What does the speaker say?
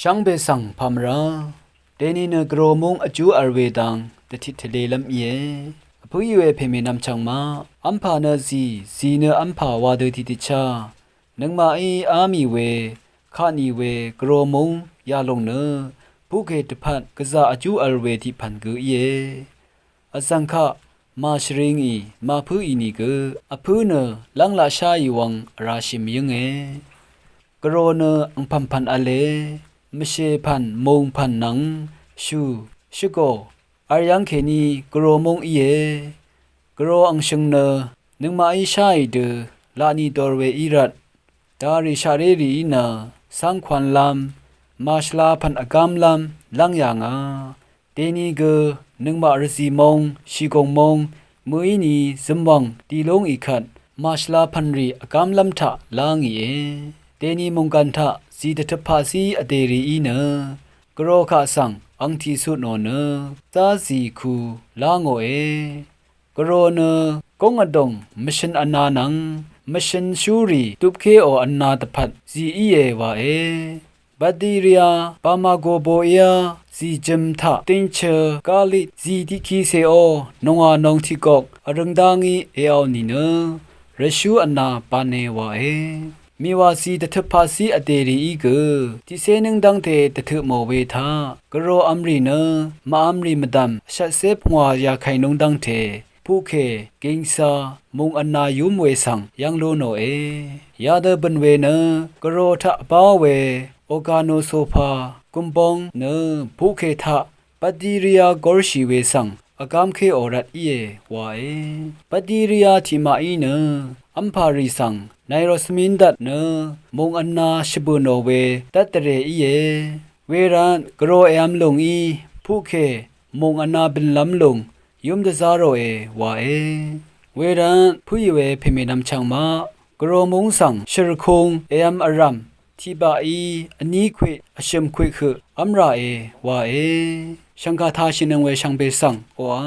ช่างเบสังพามราเดนินกรมงอจูอร์เวดังตติทะเลลำเยผู้อยู่เพเมนำช่างมาอัมพานาซีเนอัมพาวาดติติชานังมาอามีเวข้านีเวกรมงยาลงเนผู้เกตพัดกษาอจูอร์เวที่พันกุเยอสังฆะมาชริงมาผู้อินิกอผู้เนลังลาชายีวังราชิมยังกรเนอังพันอเลมเชพันมงพันนังชูโกอายังเคนีกรมงเยกรอังชงเนนึงมาชายเดลานีดอร์เวอิรัตดาริชาเรรีนาสังควันลำมาชลาพันอากามลำลังยางเดนีเกนึงมารสีมงชีกงมงมือนีสมวังตีลงอีขัดมาชลาพันรีอากามลำทะลางเยเดนีมงกันทะสีตทภาสีอเดรีเนกรอข้าสังอังทีสุดโนเนตาสีคูลางโอกรอเนกงอดงมิชันอนานังมิชันชูรีตุบเคโออันนาตพัดซีเอวาบัดดีเรียปามาโกโบเอซีจิมทะติงเชกาลิซีดิคีเซโอนงานงทิกอกอรังดางีเอเอานีเนรชูอันนาปาเนวามีวาสีตถภาสีอเตรีอีกที่เสนึงดังเตตถโมเวทากรออัมรีเนมาอัมรีมดัมชัดเซพงวายาไขนงดังเทผู้เคเกิงซามงอันนายุมเวสังยังโลโนยาเดบันเวเนกรอทะปาเวโอกาโนโซฟากุมปองเนผู้เคทะปฏิริยากอร์ชีเวสังอากามเคอรัตเยวาปฏิริยาทิมาอีเนอัมพาริสังไนโรสมินดัตเนมงอันนาชิบุโนเวตัตเรอีเวรันกรอแอมลงผู้เคมงอันนาเป็นลำลงยุมเดซาโรวาเวรันผู้ยเวเพเมนำช่างมากรอมงสังชรคงแอมอารัมที่บาอันนี้ควิอชมควิคืออัมราวาชังคาทาชินังเวชังเบสังวา